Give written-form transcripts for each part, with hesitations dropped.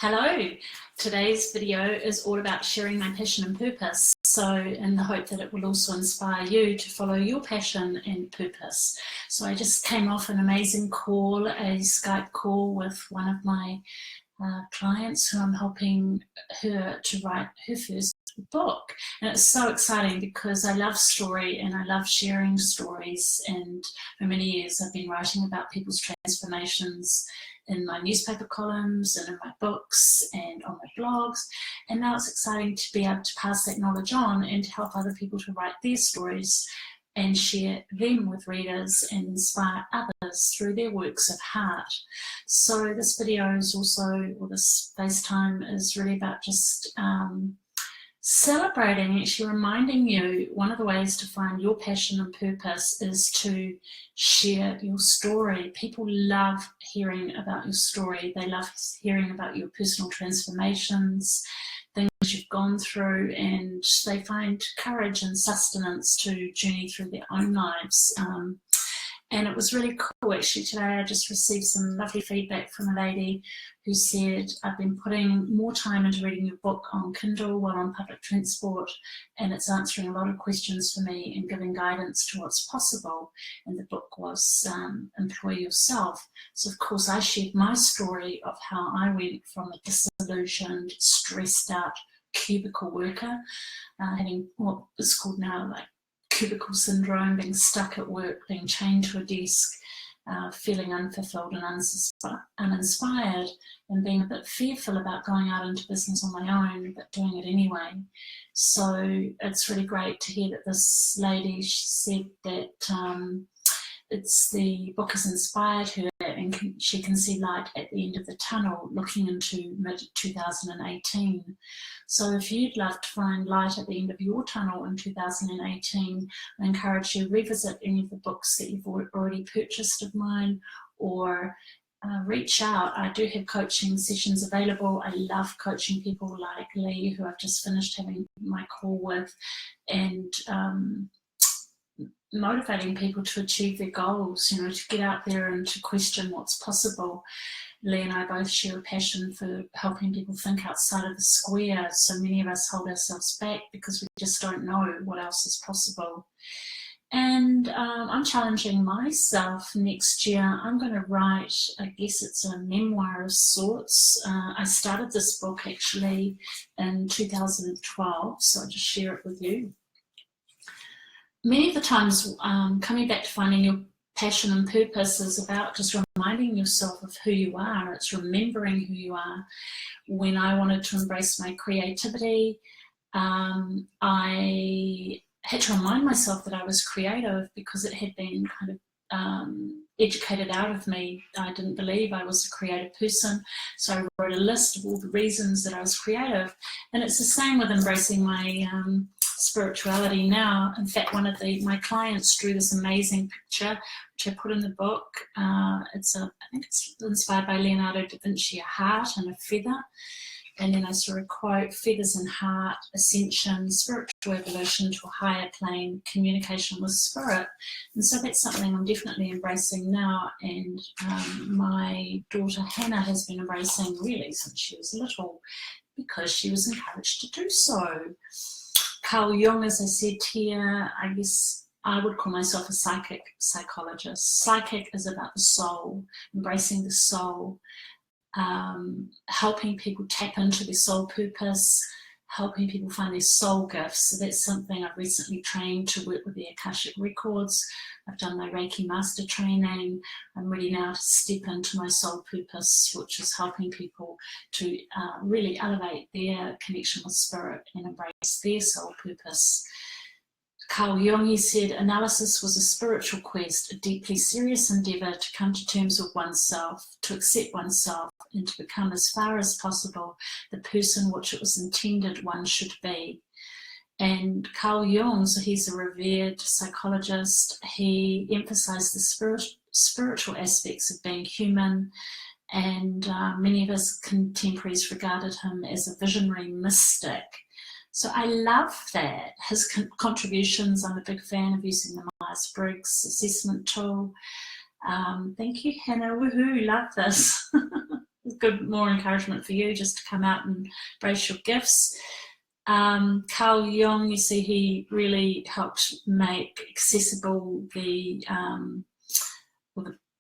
Hello, today's video is all about sharing my passion and purpose. So in the hope that it will also inspire you to follow your passion and purpose. So I just came off an amazing call, a Skype call with one of my clients who I'm helping her to write her first book. And it's so exciting because I love story and I love sharing stories, and for many years I've been writing about people's transformations in my newspaper columns and in my books and on my blogs, and now it's exciting to be able to pass that knowledge on and to help other people to write their stories and share them with readers and inspire others through their works of art. So this video is also, or this FaceTime is really about just celebrating, actually reminding you one of the ways to find your passion and purpose is to share your story. People love hearing about your story. They love hearing about your personal transformations, things you've gone through, and they find courage and sustenance to journey through their own lives. And it was really cool, actually. Today I just received some lovely feedback from a lady who said, I've been putting more time into reading your book on Kindle while on public transport, and it's answering a lot of questions for me and giving guidance to what's possible. And the book was Employ Yourself. So of course I shared my story of how I went from a disillusioned, stressed out cubicle worker, having what is called now like cubicle syndrome, being stuck at work, being chained to a desk, feeling unfulfilled and uninspired, and being a bit fearful about going out into business on my own, but doing it anyway. So it's really great to hear that this lady, she said that the book has inspired her and she can see light at the end of the tunnel looking into mid-2018. So if you'd love to find light at the end of your tunnel in 2018, I encourage you to revisit any of the books that you've already purchased of mine, or reach out. I do have coaching sessions available. I love coaching people like Lee, who I've just finished having my call with, and motivating people to achieve their goals, you know, to get out there and to question what's possible. Lee and I both share a passion for helping people think outside of the square. So many of us hold ourselves back because we just don't know what else is possible. And I'm challenging myself next year. I'm going to write, I guess it's a memoir of sorts. I started this book actually in 2012, so I'll just share it with you. Many of the times, coming back to finding your passion and purpose is about just reminding yourself of who you are. It's remembering who you are. When I wanted to embrace my creativity, I had to remind myself that I was creative because it had been kind of educated out of me. I didn't believe I was a creative person, so I wrote a list of all the reasons that I was creative. And it's the same with embracing my spirituality now. In fact, one of my clients drew this amazing picture which I put in the book. I think it's inspired by Leonardo da Vinci, a heart and a feather. And then I saw a quote, feathers and heart, ascension, spiritual evolution to a higher plane, communication with spirit. And so that's something I'm definitely embracing now. And my daughter Hannah has been embracing really since she was little because she was encouraged to do so. Carl Jung, as I said here, I guess I would call myself a psychic psychologist. Psychic is about the soul, embracing the soul. Helping people tap into their soul purpose, helping people find their soul gifts. So that's something I've recently trained to work with the Akashic Records. I've done my Reiki Master training. I'm ready now to step into my soul purpose, which is helping people to really elevate their connection with spirit and embrace their soul purpose. Carl Jung, he said, analysis was a spiritual quest, a deeply serious endeavour to come to terms with oneself, to accept oneself, and to become as far as possible the person which it was intended one should be. And Carl Jung, so he's a revered psychologist, he emphasised the spiritual aspects of being human, and many of his contemporaries regarded him as a visionary mystic. So I love that. His contributions, I'm a big fan of using the Myers-Briggs assessment tool. Thank you, Hannah. Woohoo, love this. good, more encouragement for you just to come out and embrace your gifts. Carl Jung, you see, he really helped make accessible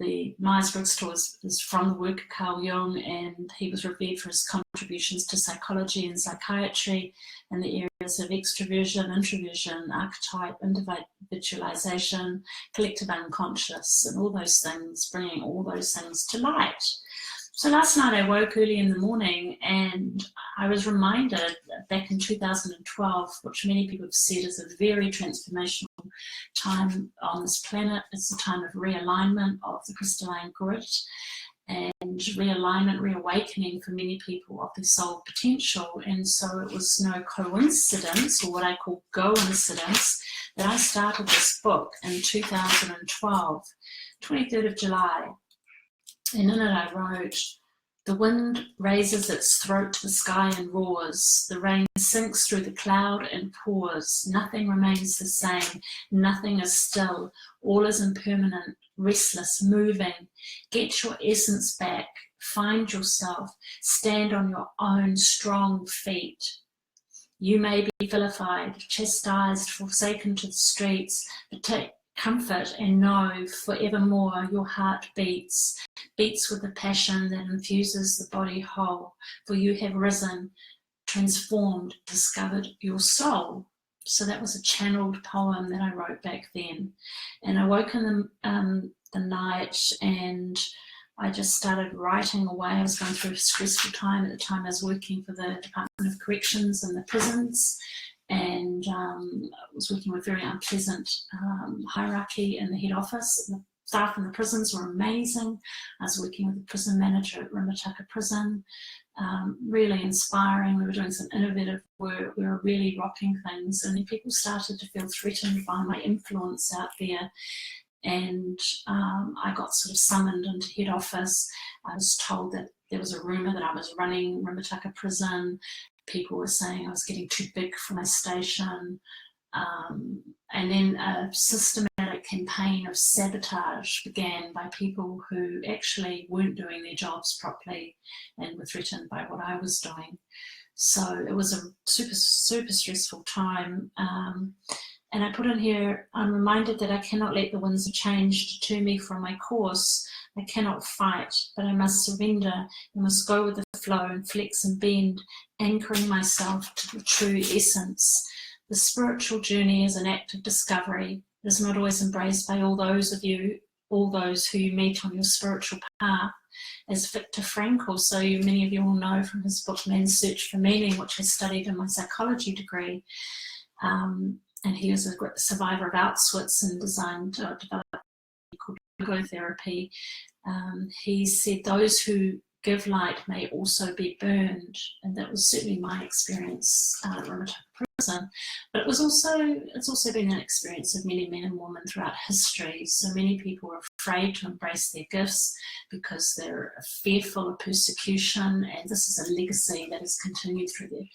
the Myers-Briggs tool is from the work of Carl Jung, and he was revered for his contributions to psychology and psychiatry in the areas of extroversion, introversion, archetype, individualization, collective unconscious, and all those things, bringing all those things to light. So last night I woke early in the morning and I was reminded back in 2012, which many people have said is a very transformational time on this planet. It's a time of realignment of the crystalline grid and realignment, reawakening for many people of their soul potential. And so it was no coincidence, or what I call go-incidence, that I started this book in 2012, 23rd of July. And in it I wrote, "The wind raises its throat to the sky and roars. The rain sinks through the cloud and pours. Nothing remains the same. Nothing is still. All is impermanent, restless, moving. Get your essence back. Find yourself. Stand on your own strong feet. You may be vilified, chastised, forsaken to the streets, but take comfort and know forevermore your heart beats with the passion that infuses the body whole, for you have risen, transformed, discovered your soul." So that was a channeled poem that I wrote back then. And I woke in the night and I just started writing away. I was going through a stressful time. At the time I was working for the Department of Corrections and the prisons, and I was working with very unpleasant hierarchy in the head office. The staff in the prisons were amazing. I was working with the prison manager at Rimataka Prison, really inspiring. We were doing some innovative work. We were really rocking things, and people started to feel threatened by my influence out there. And I got sort of summoned into head office. I was told that there was a rumour that I was running Rimataka Prison. People were saying I was getting too big for my station. And then a systematic campaign of sabotage began by people who actually weren't doing their jobs properly and were threatened by what I was doing. So it was a super, super stressful time. And I put in here, I'm reminded that I cannot let the winds of change deter me from my course. I cannot fight, but I must surrender. I must go with the flow and flex and bend, anchoring myself to the true essence. The spiritual journey is an act of discovery. It is not always embraced by all those who you meet on your spiritual path. As Viktor Frankl, so many of you will know from his book Man's Search for Meaning, which I studied in my psychology degree. And he was a survivor of Auschwitz and developed called logotherapy. He said those who give light may also be burned, and that was certainly my experience at Rimataka Prison. But it's also been an experience of many men and women throughout history. So many people are afraid to embrace their gifts because they're fearful of persecution, and this is a legacy that has continued through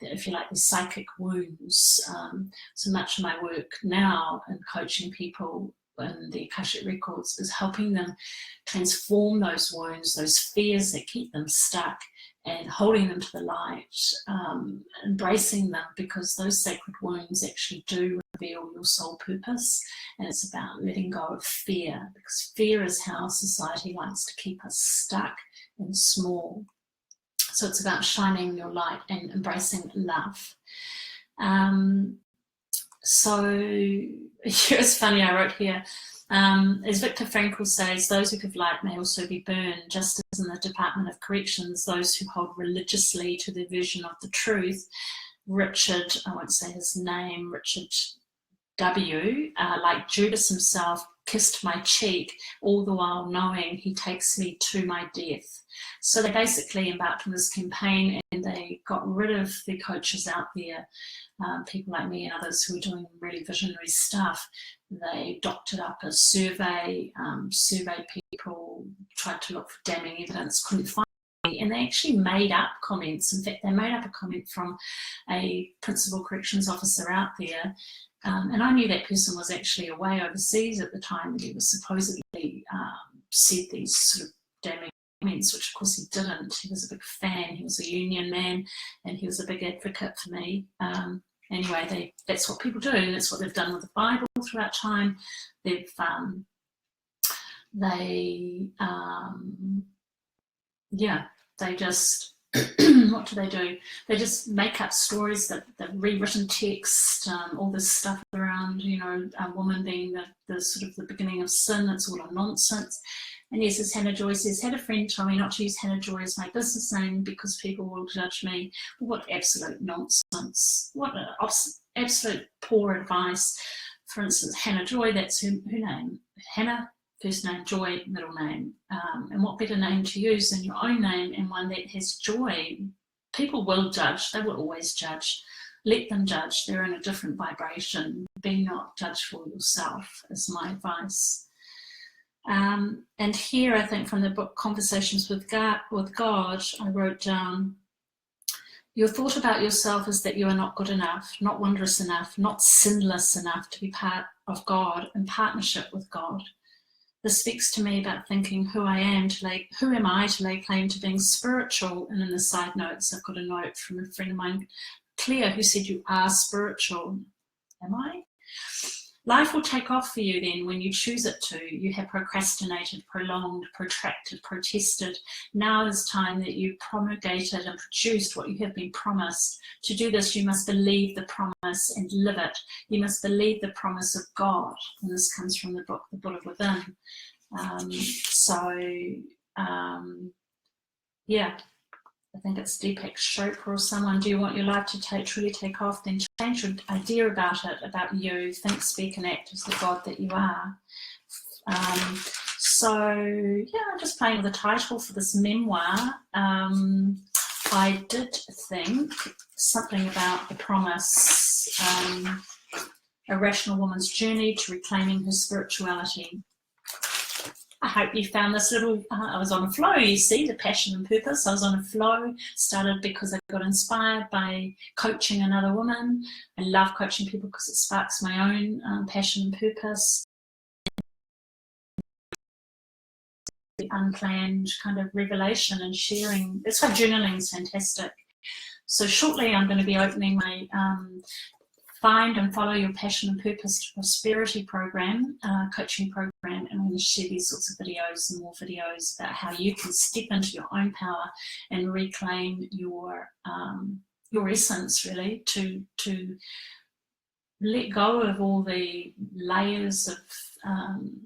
if you like, the psychic wounds. So much of my work now in coaching people in the Akashic Records is helping them transform those wounds, those fears that keep them stuck, and holding them to the light, embracing them, because those sacred wounds actually do reveal your soul purpose. And it's about letting go of fear, because fear is how society likes to keep us stuck and small. So it's about shining your light and embracing love. So it's funny, I wrote here, as Viktor Frankl says, those who give light may also be burned, just as in the Department of Corrections, those who hold religiously to their version of the truth. Richard, I won't say his name, Richard W., like Judas himself, kissed my cheek, all the while knowing he takes me to my death. So they basically embarked on this campaign, and they got rid of the coaches out there, people like me and others who were doing really visionary stuff. They doctored up a survey, surveyed people, tried to look for damning evidence, couldn't find any, and they actually made up comments. In fact, they made up a comment from a principal corrections officer out there. And I knew that person was actually away overseas at the time, and he was supposedly said these sort of damning appointments, which of course he didn't. He was a big fan, he was a union man, and he was a big advocate for me. Anyway, that's what people do. That's what they've done with the Bible throughout time. They just what do? They just make up stories, that rewritten text, all this stuff around, a woman being the sort of the beginning of sin. It's all a nonsense. And yes, as Hannah Joy says, had a friend tell me not to use Hannah Joy as my business name because people will judge me. What absolute nonsense. What absolute poor advice. For instance, Hannah Joy, that's her name. Hannah, first name, Joy, middle name. And what better name to use than your own name, and one that has joy? People will judge. They will always judge. Let them judge. They're in a different vibration. Be not judged for yourself, is my advice. And here, I think, from the book Conversations with God, I wrote down, your thought about yourself is that you are not good enough, not wondrous enough, not sinless enough to be part of God in partnership with God. This speaks to me about thinking who am I to lay claim to being spiritual? And in the side notes, I've got a note from a friend of mine, Claire, who said, you are spiritual. Am I? Life will take off for you then when you choose it to. You have procrastinated, prolonged, protracted, protested. Now is time that you promulgated and produced what you have been promised. To do this, you must believe the promise and live it. You must believe the promise of God. And this comes from the book, The Buddha Within. I think it's Deepak Chopra or someone. Do you want your life to truly take off? Then change your idea about it, about you. Think, speak, and act as the God that you are. I'm just playing with the title for this memoir. I did think something about the promise, A Rational Woman's Journey to Reclaiming Her Spirituality. I hope you found this little, I was on a flow, you see, the passion and purpose. I was on a flow, started because I got inspired by coaching another woman. I love coaching people because it sparks my own passion and purpose. The unplanned kind of revelation and sharing. That's why journaling is fantastic. So shortly I'm going to be opening my Find and Follow Your Passion and Purpose to Prosperity program, coaching program, and I'm going to share these sorts of videos and more videos about how you can step into your own power and reclaim your essence, really, to let go of all the layers of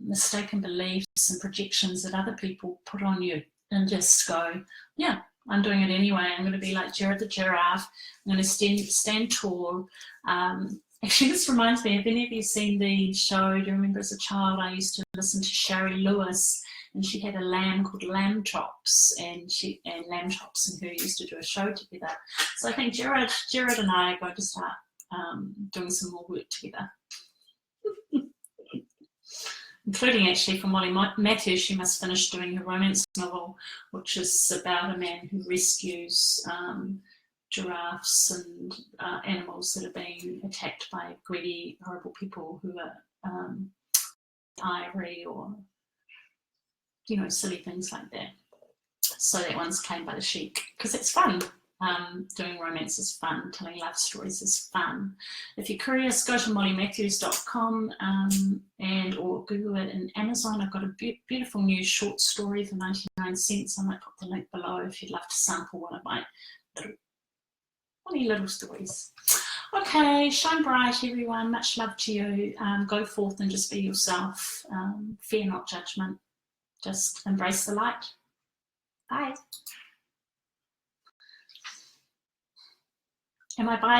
mistaken beliefs and projections that other people put on you, and just go, yeah, I'm doing it anyway. I'm going to be like Jared the giraffe. I'm going to stand tall. Actually, this reminds me, have any of you seen the show? Do you remember as a child I used to listen to Shari Lewis, and she had a lamb called Lamb Chops, and Lamb Chops and her used to do a show together. So I think Jared and I are going to start doing some more work together. Including actually from Molly Matthews, she must finish doing her romance novel, which is about a man who rescues giraffes and animals that are being attacked by greedy, horrible people who are ivory or, silly things like that. So that one's claimed by the sheik, because it's fun. Doing romance is fun. Telling love stories is fun. If you're curious, go to mollymatthews.com or Google it in Amazon. I've got a beautiful new short story for 99 cents. I might put the link below if you'd love to sample one of my funny little stories. Okay, shine bright, everyone. Much love to you. Go forth and just be yourself. Fear not judgment. Just embrace the light. Bye. Am I buying?